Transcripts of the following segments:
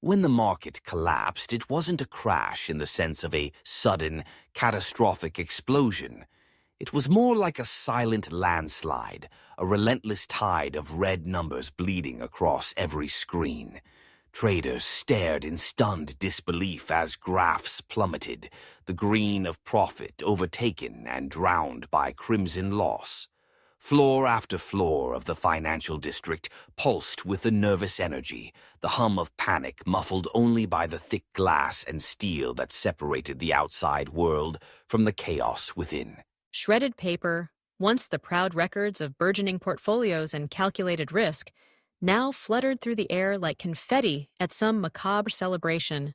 When the market collapsed, it wasn't a crash in the sense of a sudden, catastrophic explosion. It was more like a silent landslide, a relentless tide of red numbers bleeding across every screen. Traders stared in stunned disbelief as graphs plummeted, the green of profit overtaken and drowned by crimson loss. Floor after floor of the financial district pulsed with the nervous energy, the hum of panic muffled only by the thick glass and steel that separated the outside world from the chaos within. Shredded paper, once the proud records of burgeoning portfolios and calculated risk, now fluttered through the air like confetti at some macabre celebration.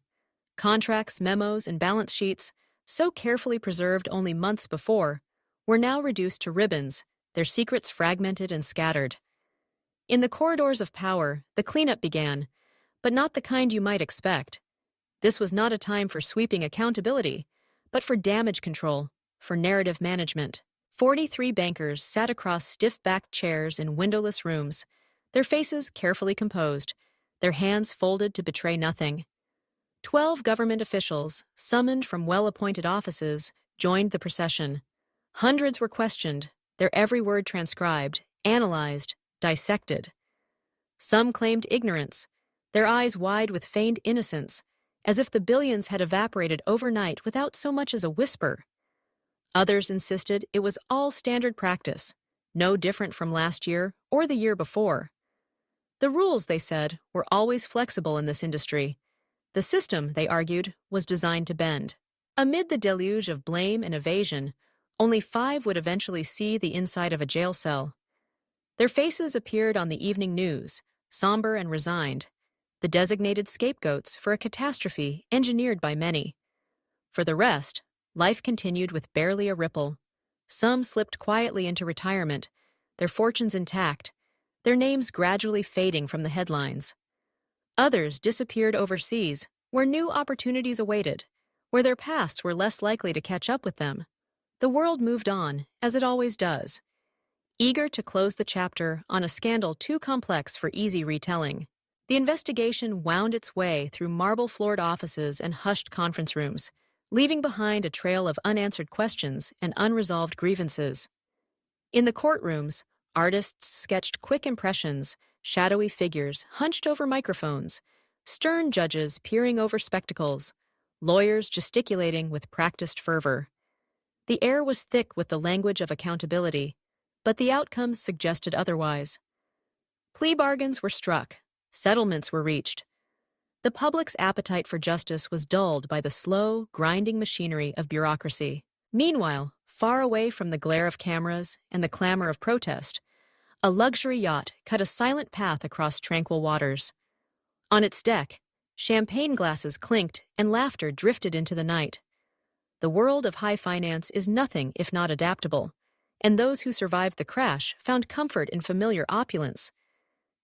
Contracts, memos, and balance sheets, so carefully preserved only months before, were now reduced to ribbons, their secrets fragmented and scattered. In the corridors of power, the cleanup began, but not the kind you might expect. This was not a time for sweeping accountability, but for damage control, for narrative management. 43 bankers sat across stiff-backed chairs in windowless rooms, their faces carefully composed, their hands folded to betray nothing. 12 government officials, summoned from well-appointed offices, joined the procession. Hundreds were questioned, their every word transcribed, analyzed, dissected. Some claimed ignorance, their eyes wide with feigned innocence, as if the billions had evaporated overnight without so much as a whisper. Others insisted it was all standard practice, no different from last year or the year before. The rules, they said, were always flexible in this industry. The system, they argued, was designed to bend. Amid the deluge of blame and evasion, only 5 would eventually see the inside of a jail cell. Their faces appeared on the evening news, somber and resigned, the designated scapegoats for a catastrophe engineered by many. For the rest, life continued with barely a ripple. Some slipped quietly into retirement, their fortunes intact, their names gradually fading from the headlines. Others disappeared overseas, where new opportunities awaited, where their pasts were less likely to catch up with them. The world moved on, as it always does, eager to close the chapter on a scandal too complex for easy retelling. The investigation wound its way through marble-floored offices and hushed conference rooms, leaving behind a trail of unanswered questions and unresolved grievances. In the courtrooms, artists sketched quick impressions, shadowy figures hunched over microphones, stern judges peering over spectacles, lawyers gesticulating with practiced fervor. The air was thick with the language of accountability, but the outcomes suggested otherwise. Plea bargains were struck, settlements were reached. The public's appetite for justice was dulled by the slow, grinding machinery of bureaucracy. Meanwhile, far away from the glare of cameras and the clamor of protest, a luxury yacht cut a silent path across tranquil waters. On its deck, champagne glasses clinked and laughter drifted into the night. The world of high finance is nothing if not adaptable, and those who survived the crash found comfort in familiar opulence.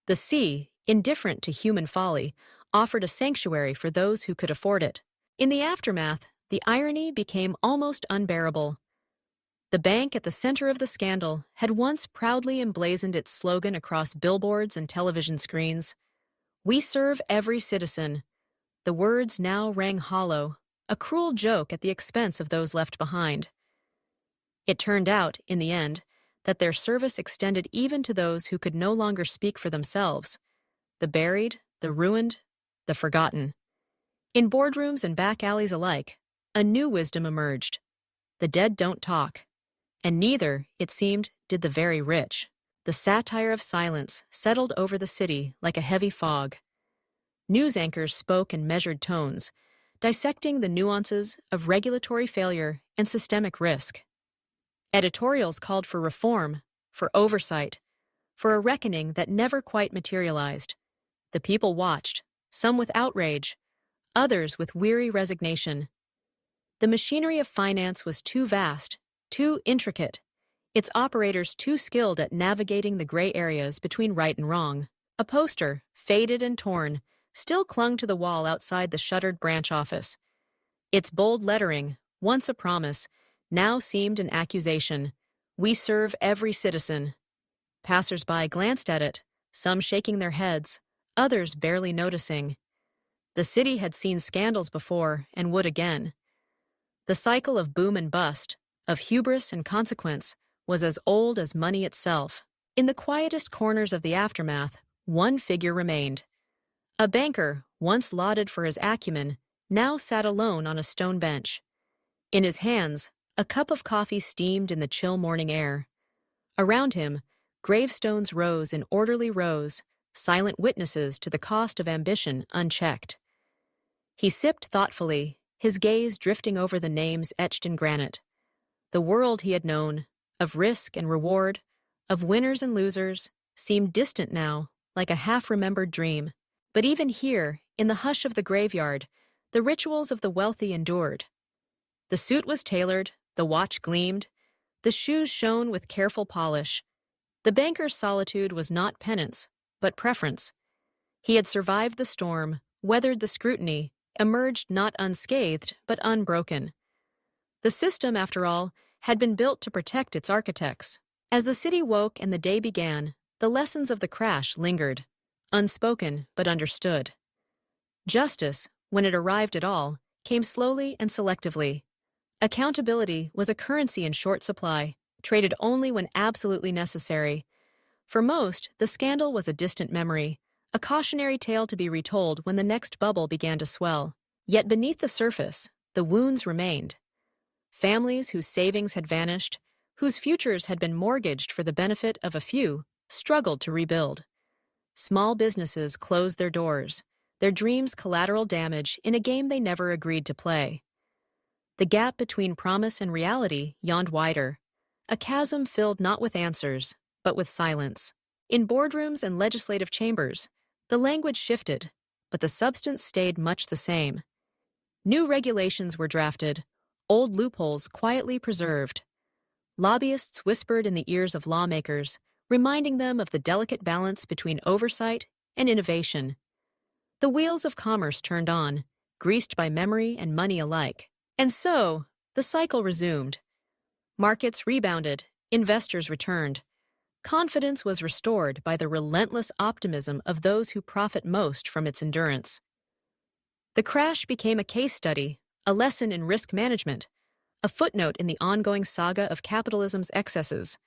The sea, indifferent to human folly, offered a sanctuary for those who could afford it. In the aftermath, the irony became almost unbearable. The bank at the center of the scandal had once proudly emblazoned its slogan across billboards and television screens. "We serve every citizen." The words now rang hollow, a cruel joke at the expense of those left behind. It turned out, in the end, that their service extended even to those who could no longer speak for themselves: the buried, the ruined, the forgotten. In boardrooms and back alleys alike, a new wisdom emerged. The dead don't talk. And neither, it seemed, did the very rich. The satire of silence settled over the city like a heavy fog. News anchors spoke in measured tones, dissecting the nuances of regulatory failure and systemic risk. Editorials called for reform, for oversight, for a reckoning that never quite materialized. The people watched, some with outrage, others with weary resignation. The machinery of finance was too vast, too intricate, its operators too skilled at navigating the gray areas between right and wrong. A poster, faded and torn, still clung to the wall outside the shuttered branch office. Its bold lettering, once a promise, now seemed an accusation. "We serve every citizen." Passers-by glanced at it, some shaking their heads, others barely noticing. The city had seen scandals before and would again. The cycle of boom and bust, of hubris and consequence, was as old as money itself. In the quietest corners of the aftermath, one figure remained. A banker, once lauded for his acumen, now sat alone on a stone bench. In his hands, a cup of coffee steamed in the chill morning air. Around him, gravestones rose in orderly rows, silent witnesses to the cost of ambition unchecked. He sipped thoughtfully, his gaze drifting over the names etched in granite. The world he had known, of risk and reward, of winners and losers, seemed distant now, like a half-remembered dream. But even here, in the hush of the graveyard, the rituals of the wealthy endured. The suit was tailored, the watch gleamed, the shoes shone with careful polish. The banker's solitude was not penance, but preference. He had survived the storm, weathered the scrutiny, emerged not unscathed, but unbroken. The system, after all, had been built to protect its architects. As the city woke and the day began, the lessons of the crash lingered, unspoken but understood. Justice, when it arrived at all, came slowly and selectively. Accountability was a currency in short supply, traded only when absolutely necessary. For most, the scandal was a distant memory, a cautionary tale to be retold when the next bubble began to swell. Yet beneath the surface, the wounds remained. Families whose savings had vanished, whose futures had been mortgaged for the benefit of a few, struggled to rebuild. Small businesses closed their doors, their dreams collateral damage in a game they never agreed to play. The gap between promise and reality yawned wider, a chasm filled not with answers, but with silence. In boardrooms and legislative chambers, the language shifted, but the substance stayed much the same. New regulations were drafted, old loopholes quietly preserved. Lobbyists whispered in the ears of lawmakers, reminding them of the delicate balance between oversight and innovation. The wheels of commerce turned on, greased by memory and money alike. And so, the cycle resumed. Markets rebounded, investors returned. Confidence was restored by the relentless optimism of those who profit most from its endurance. The crash became a case study, a lesson in risk management, a footnote in the ongoing saga of capitalism's excesses.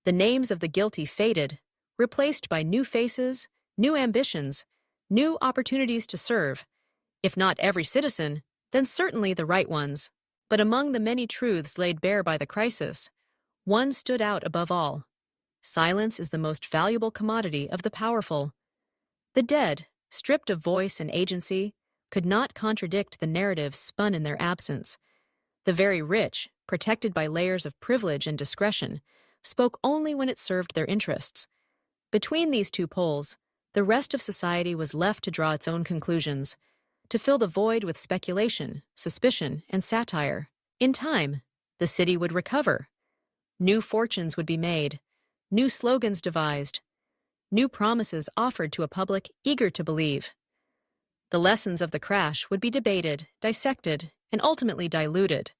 The names of the guilty faded, replaced by new faces, new ambitions, new opportunities to serve. If not every citizen, then certainly the right ones. But among the many truths laid bare by the crisis, one stood out above all. Silence is the most valuable commodity of the powerful. The dead, stripped of voice and agency, could not contradict the narratives spun in their absence. The very rich, protected by layers of privilege and discretion, spoke only when it served their interests. Between these two poles, the rest of society was left to draw its own conclusions, to fill the void with speculation, suspicion, and satire. In time, the city would recover. New fortunes would be made, new slogans devised, new promises offered to a public eager to believe. The lessons of the crash would be debated, dissected, and ultimately diluted.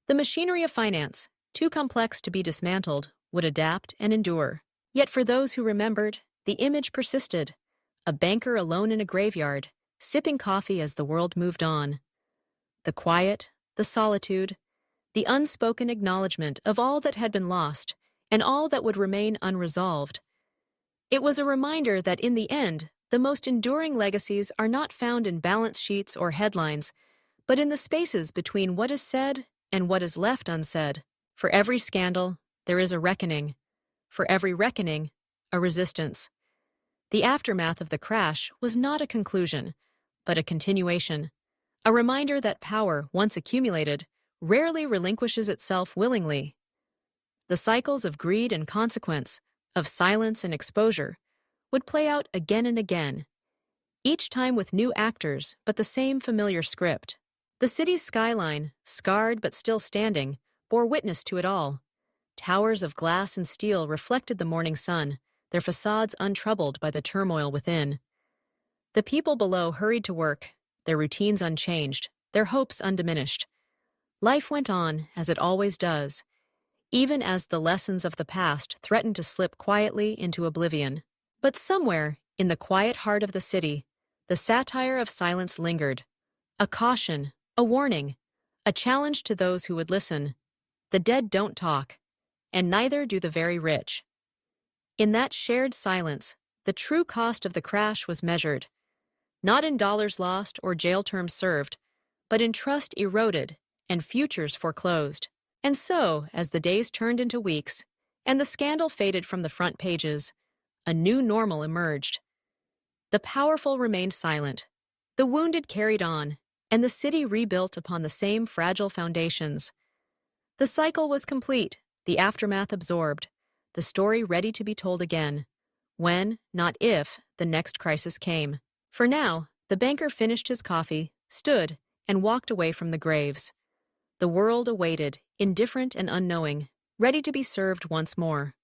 The machinery of finance, too complex to be dismantled, would adapt and endure. Yet for those who remembered, the image persisted, a banker alone in a graveyard, sipping coffee as the world moved on. The quiet, the solitude, the unspoken acknowledgement of all that had been lost and all that would remain unresolved. It was a reminder that in the end, the most enduring legacies are not found in balance sheets or headlines, but in the spaces between what is said and what is left unsaid. For every scandal, there is a reckoning. For every reckoning, a resistance. The aftermath of the crash was not a conclusion, but a continuation. A reminder that power, once accumulated, rarely relinquishes itself willingly. The cycles of greed and consequence, of silence and exposure, would play out again and again, each time with new actors but the same familiar script. The city's skyline, scarred but still standing, bore witness to it all. Towers of glass and steel reflected the morning sun, their facades untroubled by the turmoil within. The people below hurried to work, their routines unchanged, their hopes undiminished. Life went on, as it always does, even as the lessons of the past threatened to slip quietly into oblivion. But somewhere, in the quiet heart of the city, The satire of silence lingered, a caution, a warning, a challenge to those who would listen. The dead don't talk, and neither do the very rich. In that shared silence, the true cost of the crash was measured, not in dollars lost or jail terms served, but in trust eroded and futures foreclosed. And so, as the days turned into weeks, and the scandal faded from the front pages, a new normal emerged. The powerful remained silent, the wounded carried on, and the city rebuilt upon the same fragile foundations. The cycle was complete, the aftermath absorbed, the story ready to be told again, when, not if, the next crisis came. For now, the banker finished his coffee, stood, and walked away from the graves. The world awaited, indifferent and unknowing, ready to be served once more.